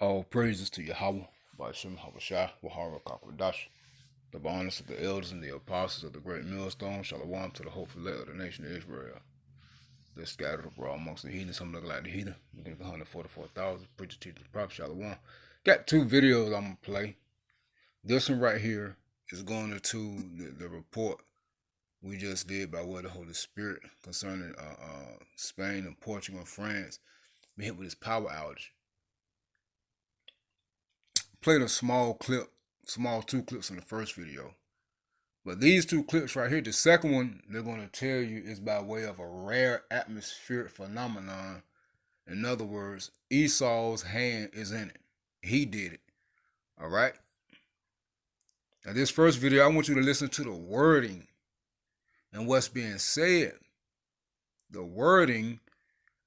All praises to Yahweh, Ba'ashem Habashah, Wahara Kakwadash, the bonus of the elders and the apostles of the great millstone, Shalom to the hopeful elect of the nation of Israel. They're scattered abroad amongst the heathen, some look like the heathen. We're going to 144,000, preacher, teacher, prophet, Shalom. Got two videos I'm going to play. This one right here is going into the report we just did by way of the Holy Spirit concerning Spain and Portugal and France being hit with this power outage. Played a small two clips in the first video. But these two clips right here, the second one they're going to tell you is by way of a rare atmospheric phenomenon. In other words, Esau's hand is in it. He did it. All right? Now this first video, I want you to listen to the wording and what's being said. The wording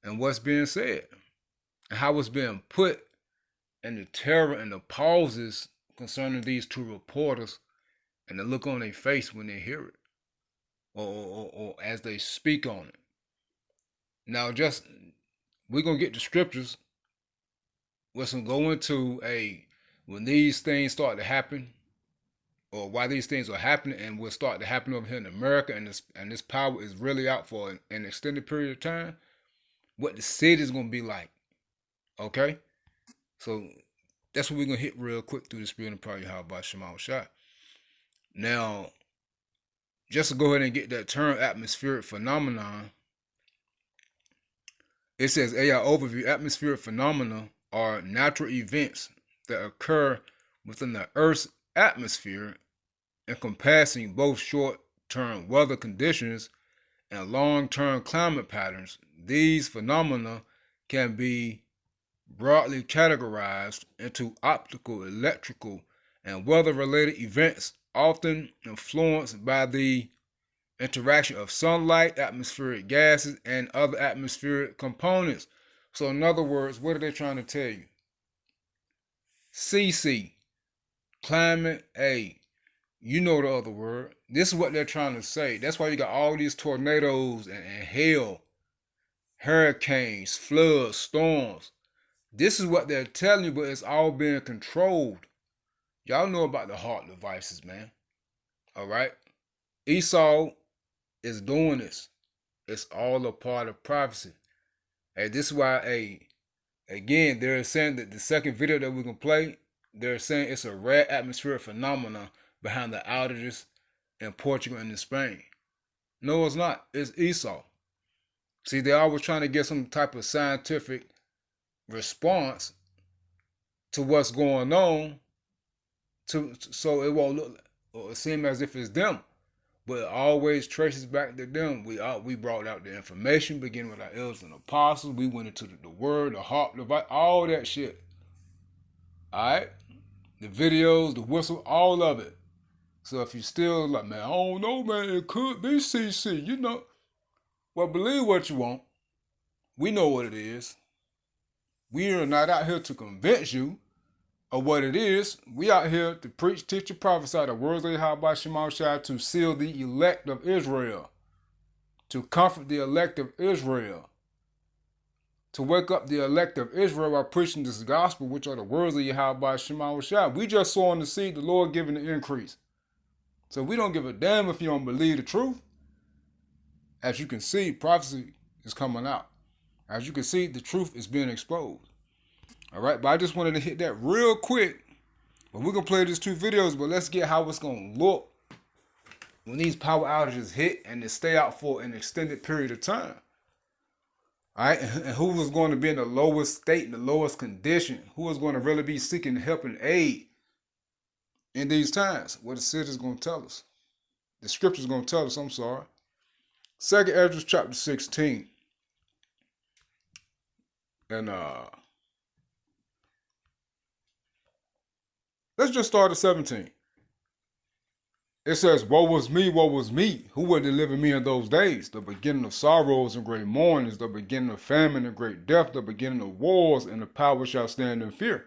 and what's being said. And how it's being put, and the terror and the pauses concerning these two reporters and the look on their face when they hear it or as they speak on it. Now, just we're going to get the scriptures. We're going to go into when these things start to happen, or why these things are happening and will start to happen over here in America, and this power is really out for an extended period of time, what the city is going to be like. Okay? So that's what we're going to hit real quick through the spirit and probably how about Shema Shot. Now, just to go ahead and get that term atmospheric phenomenon, it says, AI overview, atmospheric phenomena are natural events that occur within the Earth's atmosphere, encompassing both short-term weather conditions and long-term climate patterns. These phenomena can be broadly categorized into optical, electrical, and weather-related events, often influenced by the interaction of sunlight, atmospheric gases, and other atmospheric components. So in other words, what are they trying to tell you? CC, climate A. You know the other word. This is what they're trying to say. That's why you got all these tornadoes and hail, hurricanes, floods, storms. This is what they're telling you, but it's all being controlled. Y'all know about the heart devices, man. All right? Esau is doing this. It's all a part of prophecy. Hey, this is why, again, they're saying that the second video that we can play, they're saying it's a rare atmospheric phenomenon behind the outages in Portugal and in Spain. No, it's not. It's Esau. See, they're always trying to get some type of scientific response to what's going on, so it won't look or seem as if it's them, but it always traces back to them. We brought out the information, beginning with our elders and apostles. We went into the word, the heart, all that shit. All right, the videos, the whistle, all of it. So if you still like, man, I don't know, man, it could be CC, you know. Well, believe what you want. We know what it is. We are not out here to convince you of what it is. We out here to preach, teach, and prophesy the words of Yahweh Shema Shai, to seal the elect of Israel, to comfort the elect of Israel, to wake up the elect of Israel by preaching this gospel, which are the words of Yahweh Shema Shai. We just sowing the seed, the Lord giving the increase. So we don't give a damn if you don't believe the truth. As you can see, prophecy is coming out. As you can see, the truth is being exposed. All right, but I just wanted to hit that real quick. But we're going to play these two videos, but let's get how it's going to look when these power outages hit and they stay out for an extended period of time. All right, and who was going to be in the lowest state, in the lowest condition? Who is going to really be seeking help and aid in these times? What the city is going to tell us. The scripture is going to tell us, I'm sorry. 2nd Ezra chapter 16. And let's just start at 17. It says, woe was me, who will deliver me in those days? The beginning of sorrows and great mournings, the beginning of famine and great death, the beginning of wars, and the power shall stand in fear.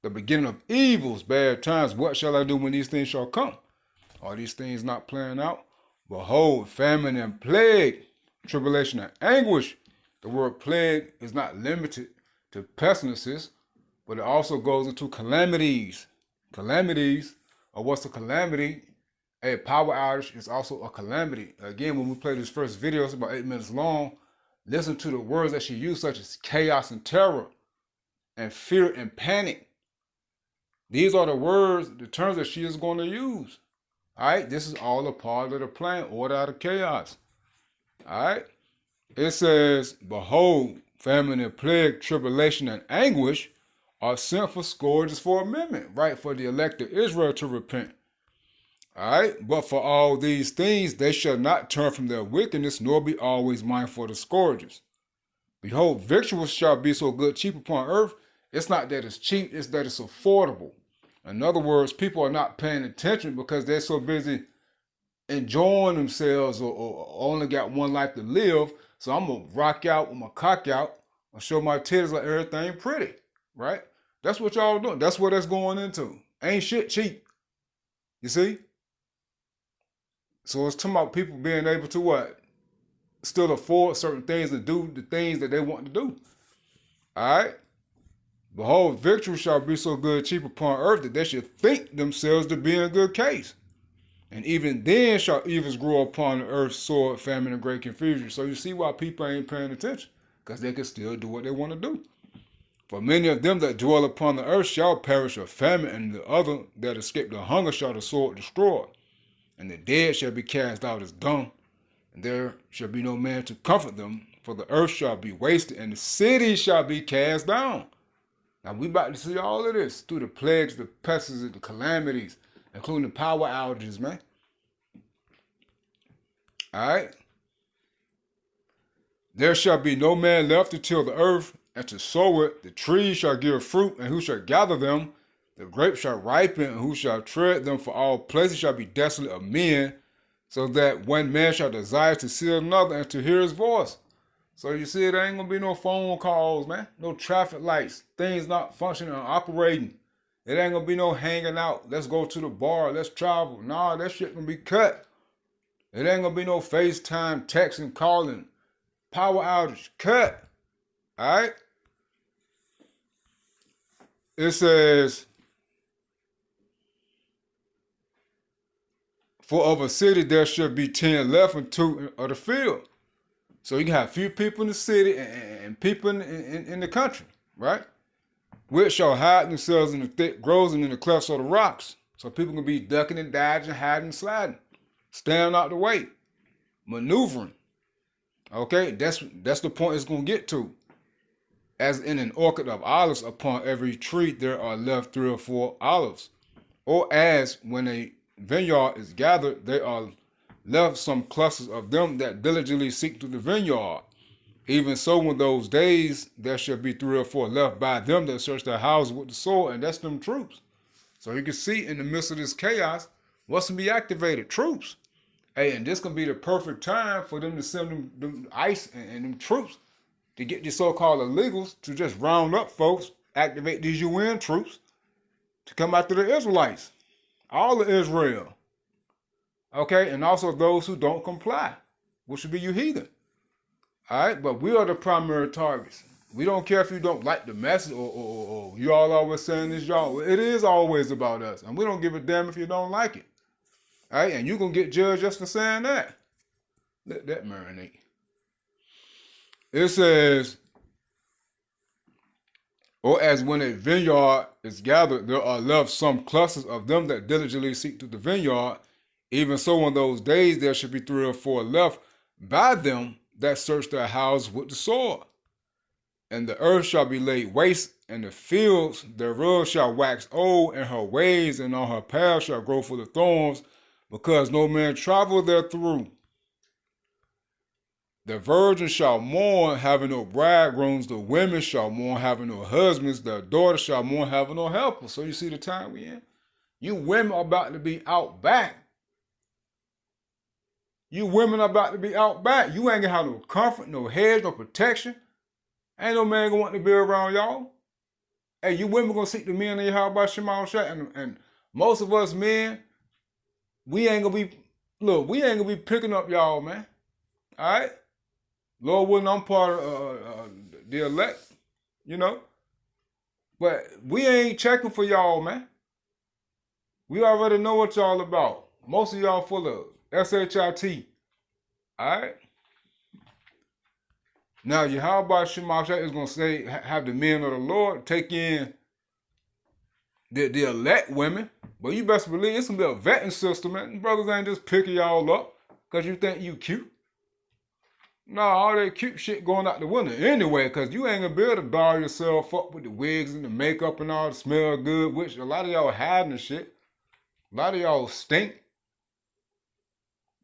The beginning of evils, bad times, what shall I do when these things shall come? Are these things not playing out? Behold, famine and plague, tribulation and anguish. The word plague is not limited to pestilences, but it also goes into calamities. Calamities, or what's a calamity? A power outage is also a calamity. Again, when we play this first video, it's about 8 minutes long. Listen to the words that she used, such as chaos and terror, and fear and panic. These are the words, the terms that she is going to use. All right, this is all a part of the plan, order out of chaos. All right, it says, behold, famine and plague, tribulation and anguish are sent for scourges for amendment, right? For the elect of Israel to repent. All right, but for all these things, they shall not turn from their wickedness, nor be always mindful of the scourges. Behold, victuals shall be so good cheap upon earth. It's not that it's cheap, it's that it's affordable. In other words, people are not paying attention because they're so busy enjoying themselves or only got one life to live. So I'm going to rock out with my cock out and show my titties like everything pretty, right? That's what y'all doing. That's what that's going into. Ain't shit cheap. You see? So it's talking about people being able to what? Still afford certain things and do the things that they want to do. All right? Behold, victory shall be so good cheap upon earth that they should think themselves to be in good case. And even then shall evils grow upon the earth, sword, famine, and great confusion. So you see why people ain't paying attention, because they can still do what they want to do. For many of them that dwell upon the earth shall perish of famine, and the other that escape the hunger shall the sword destroy. And the dead shall be cast out as dung, and there shall be no man to comfort them, for the earth shall be wasted, and the cities shall be cast down. Now we about to see all of this through the plagues, the pestilence, the calamities, including the power outages, man. All right. There shall be no man left to till the earth and to sow it. The trees shall give fruit, and who shall gather them? The grapes shall ripen, and who shall tread them? For all places shall be desolate of men, so that one man shall desire to see another and to hear his voice. So you see, there ain't gonna be no phone calls, man. No traffic lights. Things not functioning or operating. It ain't gonna be no hanging out. Let's go to the bar. Let's travel. Nah, that shit gonna be cut. It ain't gonna be no FaceTime, texting, calling. Power outage. Cut. All right? It says, for of a city there should be 10 left and 2 of the field. So you can have few people in the city and people in the country, right? Which shall hide themselves in the thick groves and in the clefts of the rocks. So people can be ducking and dodging, hiding and sliding, staying out the way, maneuvering. Okay, that's the point it's going to get to. As in an orchard of olives, upon every tree there are left 3 or 4 olives. Or as when a vineyard is gathered, there are left some clusters of them that diligently seek to the vineyard. Even so, in those days, there shall be 3 or 4 left by them that search their houses with the sword, and that's them troops. So you can see in the midst of this chaos, what's to be activated? Troops. Hey, and this can be the perfect time for them to send them ICE and them troops to get these so-called illegals to just round up folks, activate these UN troops to come after the Israelites, all of Israel. Okay, and also those who don't comply, which would be you heathen. All right, but we are the primary targets. We don't care if you don't like the message or you all always saying this, y'all. It is always about us, and we don't give a damn if you don't like it. All right, and you're going to get judged just for saying that. Let that marinate. It says, or as when a vineyard is gathered, there are left some clusters of them that diligently seek to the vineyard. Even so, in those days, there should be 3 or 4 left by them that search their houses with the sword. And the earth shall be laid waste, and the fields thereof shall wax old, and her ways and on her paths shall grow full of thorns, because no man travel therethrough. The virgins shall mourn, having no bridegrooms. The women shall mourn, having no husbands. Their daughters shall mourn, having no helpers. So you see the time we in? You women are about to be out back. You women are about to be out back. You ain't gonna have no comfort, no hedge, no protection. Ain't no man gonna want to be around y'all. Hey, you women gonna seek the men in your house by Shema Shah, and most of us men, we ain't gonna be picking up y'all, man. All right, Lord willing, I'm part of the elect. You know, But we ain't checking for y'all, man. We already know what y'all about. Most of y'all full of SHIT. Alright? Now, Yahweh Shemashah is going to say, have the men of the Lord take in the elect women. But you best believe it's going to be a vetting system, man. Brothers ain't just picking y'all up because you think you cute. No, all that cute shit going out the window anyway, because you ain't going to be able to doll yourself up with the wigs and the makeup and all to smell good, which a lot of y'all hiding and shit. A lot of y'all stink.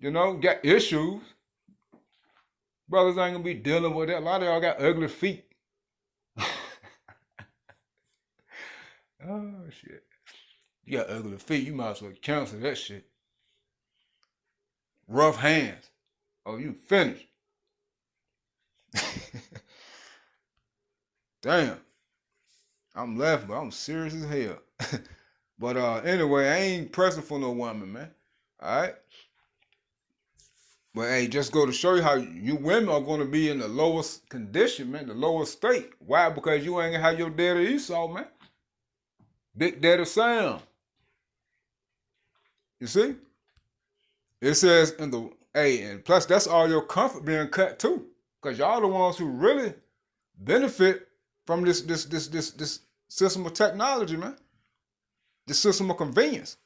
You know, got issues. Brothers ain't gonna be dealing with that. A lot of y'all got ugly feet. Oh, shit. You got ugly feet, you might as well cancel that shit. Rough hands. Oh, you finished. Damn. I'm laughing, but I'm serious as hell. But anyway, I ain't pressing for no woman, man. Alright? But hey, just go to show you how you women are going to be in the lowest condition, man, the lowest state. Why? Because you ain't gonna have your daddy Esau, man. Big Daddy Sam. You see? It says in the and plus that's all your comfort being cut too. Because y'all the ones who really benefit from this system of technology, man. This system of convenience.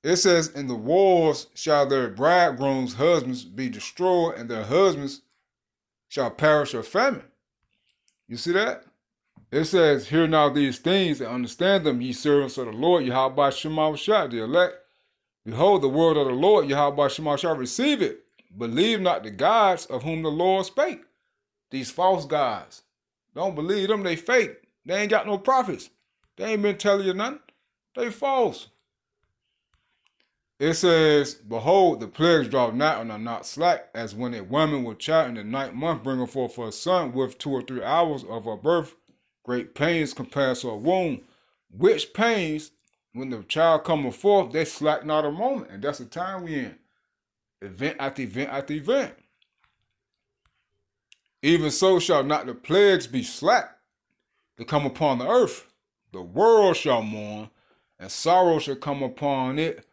It says, in the wars shall their bridegrooms' husbands be destroyed, and their husbands shall perish of famine. You see that? It says, hear now these things and understand them, ye servants of the Lord, Yahweh Shemashah, the elect. Behold, the word of the Lord, Yahweh Shemashah, receive it. Believe not the gods of whom the Lord spake. These false gods. Don't believe them, they fake. They ain't got no prophets. They ain't been telling you nothing. They false. It says, behold, the plagues draw nigh and are not slack, as when a woman with child in the 9th month bringeth forth her son with 2 or 3 hours of her birth, great pains compared to a womb, which pains, when the child cometh forth, they slack not a moment. And that's the time we in. Event after event after event. Even so shall not the plagues be slack to come upon the earth. The world shall mourn, and sorrow shall come upon it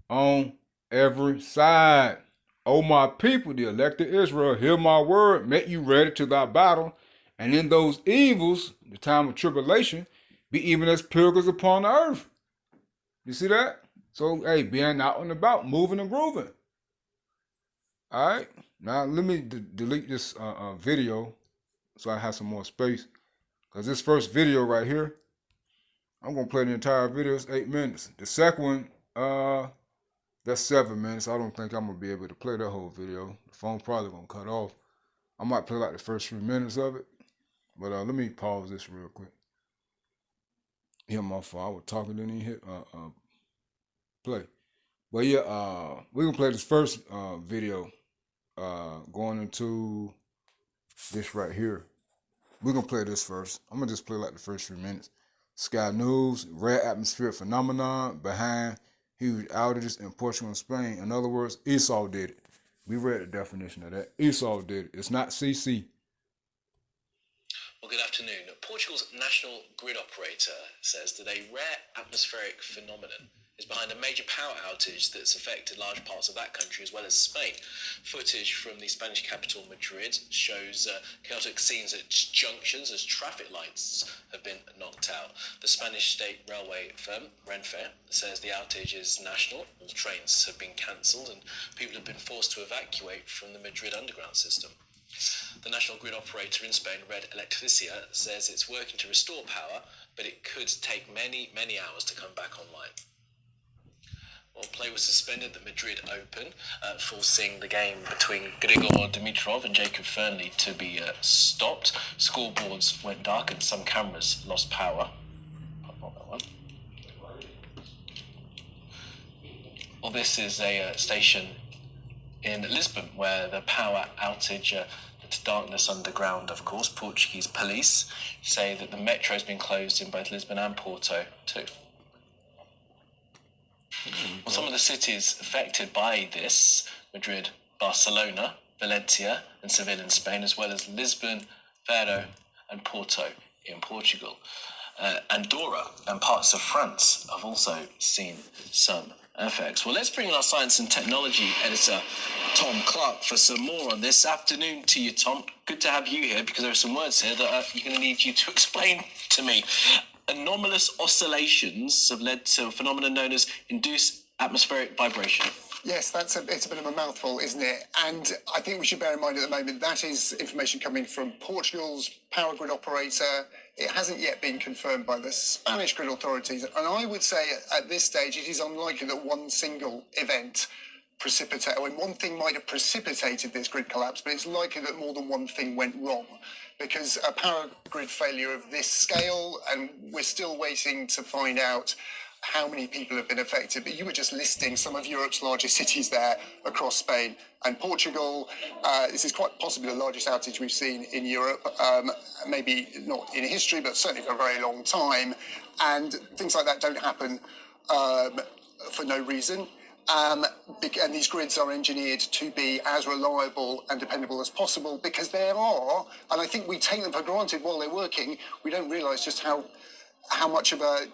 on every side. O my people, the elected Israel, hear my word, make you ready to thy battle, and in those evils, the time of tribulation, be even as pilgrims upon the earth. You see that? So, hey, being out and about, moving and grooving. All right? Now, let me delete this video so I have some more space. Because this first video right here, I'm going to play the entire video. It's 8 minutes. The second one, that's 7 minutes. I don't think I'm going to be able to play that whole video. The phone's probably going to cut off. I might play like the first 3 minutes of it. But let me pause this real quick. Yeah, my fault. I was talking, didn't even hit play. But yeah, we're going to play this first video going into this right here. We're going to play this first. I'm going to just play like the first 3 minutes. Sky News, rare atmospheric phenomenon behind huge outages in Portugal and Spain. In other words, Esau did it. We read the definition of that. Esau did it. It's not CC. Well, good afternoon. Portugal's national grid operator says that a rare atmospheric phenomenon is behind a major power outage that's affected large parts of that country as well as Spain. Footage from the Spanish capital Madrid shows chaotic scenes at junctions as traffic lights have been knocked out. The Spanish state railway firm, Renfe, says the outage is national. All trains have been cancelled and people have been forced to evacuate from the Madrid underground system. The national grid operator in Spain, Red Electricidad, says it's working to restore power, but it could take many, many hours to come back online. Well, play was suspended at the Madrid Open, forcing the game between Grigor Dimitrov and Jacob Fernley to be stopped. Scoreboards went dark and some cameras lost power. Not that one. Well, this is a station in Lisbon where the power outage to darkness underground, of course. Portuguese police say that the metro has been closed in both Lisbon and Porto too. Well, some of the cities affected by this, Madrid, Barcelona, Valencia and Seville in Spain, as well as Lisbon, Faro and Porto in Portugal. Andorra and parts of France have also seen some effects. Well, let's bring in our science and technology editor, Tom Clark, for some more on this. Afternoon to you, Tom. Good to have you here, because there are some words here that you're going to need you to explain to me. Anomalous oscillations have led to a phenomenon known as induced atmospheric vibration. Yes, it's a bit of a mouthful, isn't it? And I think we should bear in mind at the moment that is information coming from Portugal's power grid operator. It hasn't yet been confirmed by the Spanish grid authorities. And I would say at this stage it is unlikely that one single event one thing might have precipitated this grid collapse, but it's likely that more than one thing went wrong. Because a power grid failure of this scale, and we're still waiting to find out how many people have been affected, but you were just listing some of Europe's largest cities there across Spain and Portugal. This is quite possibly the largest outage we've seen in Europe, maybe not in history, but certainly for a very long time. And things like that don't happen for no reason. And these grids are engineered to be as reliable and dependable as possible, because there are, and I think we take them for granted while they're working, we don't realise just how much of a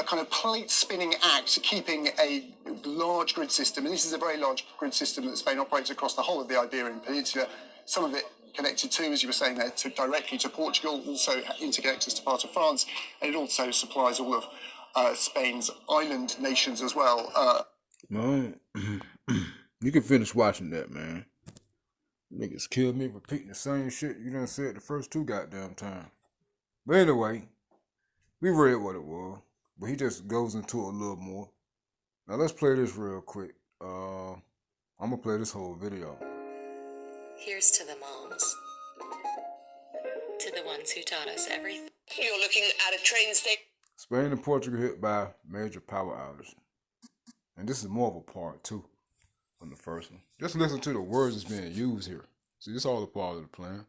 kind of plate spinning act keeping a large grid system, and this is a very large grid system that Spain operates across the whole of the Iberian Peninsula, some of it connected to, as you were saying there, directly to Portugal, also interconnects us to part of France, and it also supplies all of Spain's island nations as well. Man, you can finish watching that, man. Niggas killed me repeating the same shit you done said the first 2 goddamn times. But anyway, we read what it was, but he just goes into it a little more. Now let's play this real quick. I'm gonna play this whole video. Here's to the moms. To the ones who taught us everything. You're looking at a train station. Spain and Portugal hit by major power outage. And this is more of a part 2 from the first one. Just listen to the words that's being used here. See, this is all a part of the plan.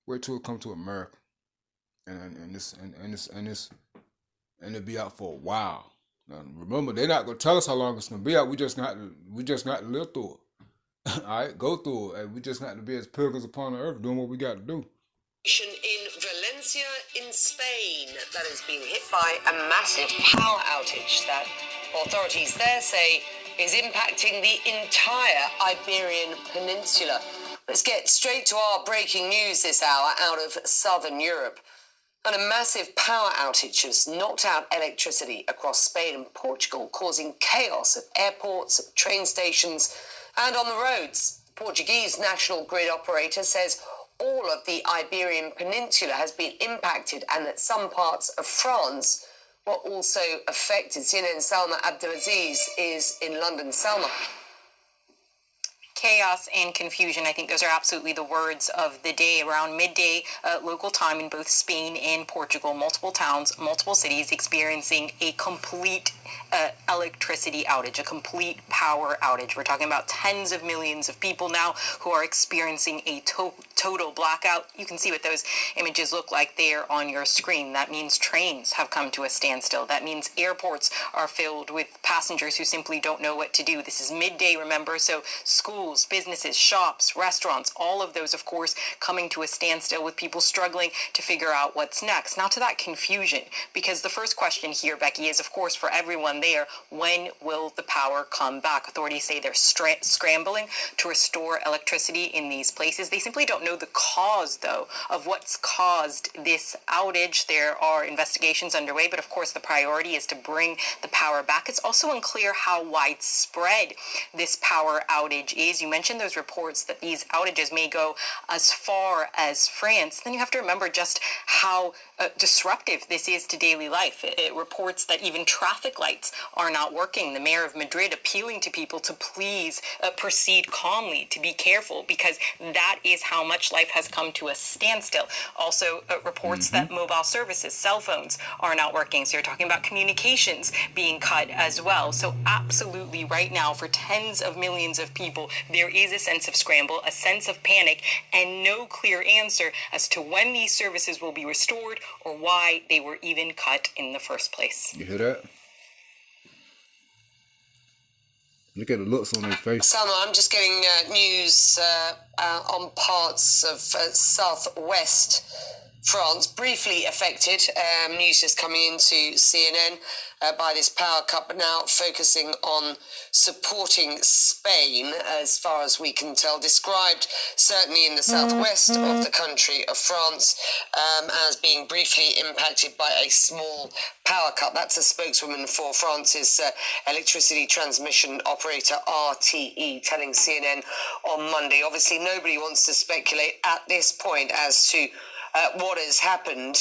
Wait till it come to America. And it'll be out for a while. Now remember, they're not gonna tell us how long it's gonna be out. We just got to live through it. Alright, go through it. And we just got to be as pilgrims upon the earth doing what we got to do. In Valencia in Spain that has been hit by a massive power outage that authorities there say is impacting the entire Iberian Peninsula. Let's get straight to our breaking news this hour out of southern Europe. And a massive power outage has knocked out electricity across Spain and Portugal, causing chaos at airports, at train stations, and on the roads. The Portuguese national grid operator says all of the Iberian Peninsula has been impacted and that some parts of France were also affected. CNN Salma Abdelaziz is in London. Salma. Chaos and confusion, I think those are absolutely the words of the day. Around midday local time in both Spain and Portugal, multiple towns, multiple cities experiencing a complete electricity outage, a complete power outage. We're talking about tens of millions of people now who are experiencing a total blackout. You can see what those images look like there on your screen. That means trains have come to a standstill. That means airports are filled with passengers who simply don't know what to do. This is midday, remember, so schools, businesses, shops, restaurants, all of those, of course, coming to a standstill with people struggling to figure out what's next. Now to that confusion, because the first question here, Becky, is, of course, for everyone there, when will the power come back? Authorities say they're scrambling to restore electricity in these places. They simply don't know the cause, though, of what's caused this outage. There are investigations underway, but of course the priority is to bring the power back. It's also unclear how widespread this power outage is. You mentioned those reports that these outages may go as far as France. Then you have to remember just how disruptive this is to daily life. It reports that even traffic lights are not working. The mayor of Madrid appealing to people to please proceed calmly, to be careful, because that is how much life has come to a standstill. Also reports that mobile services, cell phones, are not working. So you're talking about communications being cut as well. So absolutely right now, for tens of millions of people, there is a sense of scramble, a sense of panic, and no clear answer as to when these services will be restored or why they were even cut in the first place. You hear that? Look at the looks on their face. Salma, I'm just getting news on parts of southwest France, briefly affected. News just coming into CNN by this power cut, but now focusing on supporting Spain, as far as we can tell, described certainly in the southwest of the country of France as being briefly impacted by a small power cut. That's a spokeswoman for France's electricity transmission operator RTE telling CNN on Monday. Obviously, nobody wants to speculate at this point as to what has happened,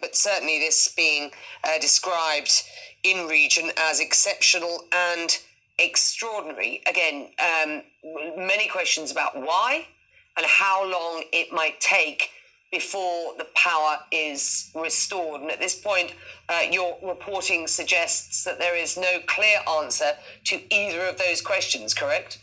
but certainly this being described in region as exceptional and extraordinary. Again, many questions about why and how long it might take before the power is restored. And at this point, your reporting suggests that there is no clear answer to either of those questions, correct?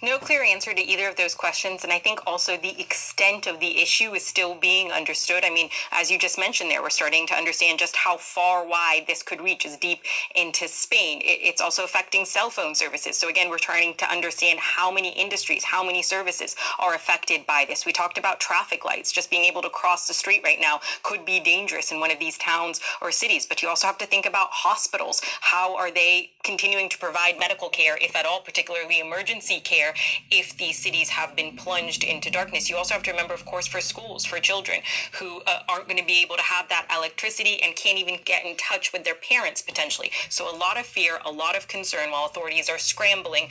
No clear answer to either of those questions, and I think also the extent of the issue is still being understood. I mean, as you just mentioned there, we're starting to understand just how far wide this could reach, as deep into Spain. It's also affecting cell phone services. So again, we're trying to understand how many industries, how many services are affected by this. We talked about traffic lights. Just being able to cross the street right now could be dangerous in one of these towns or cities, but you also have to think about hospitals. How are they continuing to provide medical care, if at all, particularly emergency care, if these cities have been plunged into darkness? You also have to remember, of course, for schools, for children who aren't going to be able to have that electricity and can't even get in touch with their parents potentially. So a lot of fear, a lot of concern, while authorities are scrambling,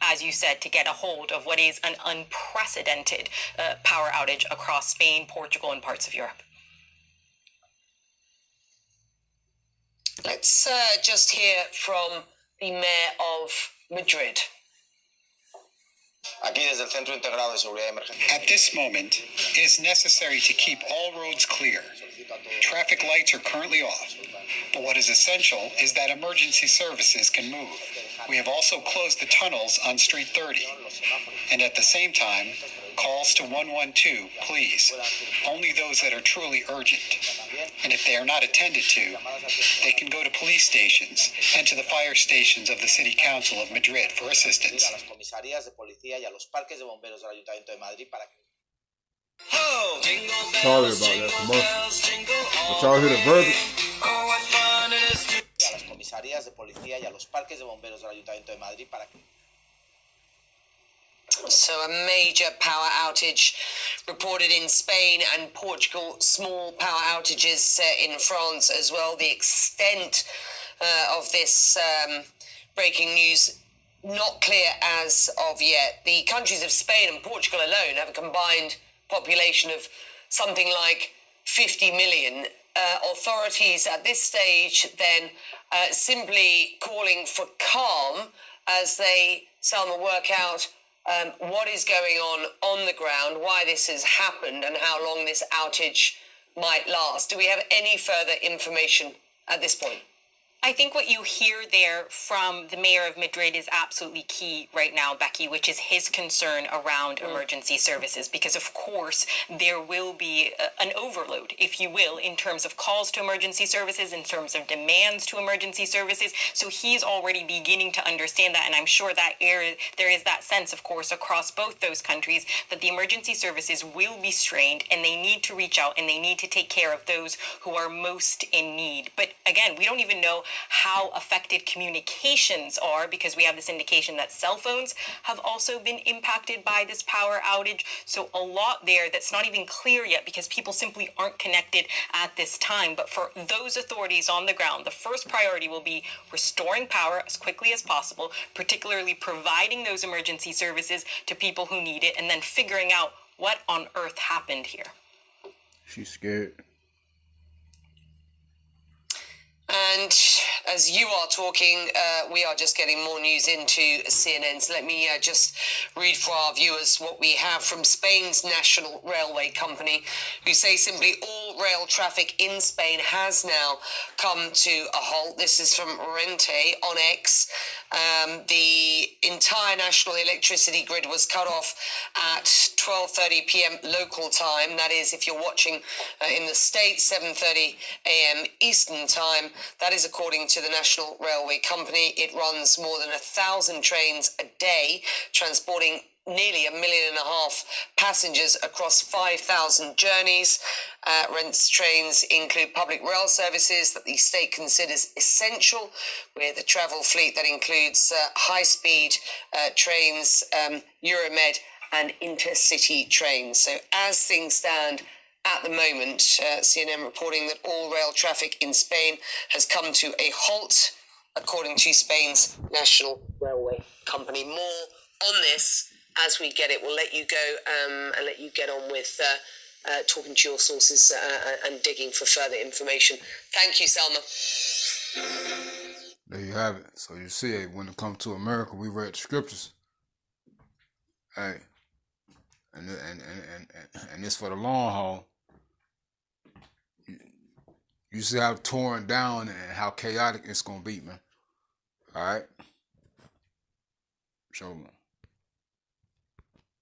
as you said, to get a hold of what is an unprecedented power outage across Spain, Portugal, and parts of Europe. Let's just hear from the mayor of Madrid. At this moment, it is necessary to keep all roads clear. Traffic lights are currently off, but what is essential is that emergency services can move. We have also closed the tunnels on Street 30, and at the same time, calls to 112, please. Only those that are truly urgent. And if they are not attended to, they can go to police stations and to the fire stations of the City Council of Madrid for assistance. Sorry about that commercial. But y'all hear the verbiage? So a major power outage reported in Spain and Portugal, small power outages in France as well. The extent of this breaking news not clear as of yet. The countries of Spain and Portugal alone have a combined population of something like 50 million. Authorities at this stage then simply calling for calm as they start to work out what is going on the ground, why this has happened, and how long this outage might last. Do we have any further information at this point? I think what you hear there from the mayor of Madrid is absolutely key right now, Becky, which is his concern around emergency services, because of course there will be an overload, if you will, in terms of calls to emergency services, in terms of demands to emergency services. So he's already beginning to understand that, and I'm sure that there is that sense, of course, across both those countries that the emergency services will be strained and they need to reach out and they need to take care of those who are most in need. But again, we don't even know how affected communications are, because we have this indication that cell phones have also been impacted by this power outage. So a lot there that's not even clear yet, because people simply aren't connected at this time. But for those authorities on the ground, the first priority will be restoring power as quickly as possible, particularly providing those emergency services to people who need it, and then figuring out what on earth happened here. She's scared. And as you are talking, we are just getting more news into CNN. So let me just read for our viewers what we have from Spain's National Railway Company, who say simply all rail traffic in Spain has now come to a halt. This is from Rente on X. The entire national electricity grid was cut off at 12:30 p.m. local time. That is, if you're watching in the States, 7:30 a.m. Eastern time. That is according to the National Railway Company. It runs more than 1,000 trains a day, transporting nearly 1.5 million passengers across 5,000 journeys. Rents trains include public rail services that the state considers essential, with a travel fleet that includes high-speed trains, Euromed and intercity trains. So as things stand at the moment, CNN reporting that all rail traffic in Spain has come to a halt, according to Spain's National Railway Company. More on this as we get it. We'll let you go and let you get on with talking to your sources and digging for further information. Thank you, Selma. There you have it. So you see, when it comes to America, we read the scriptures. Hey, and this for the long haul. You see how torn down and how chaotic it's gonna be, man. All right. Show me.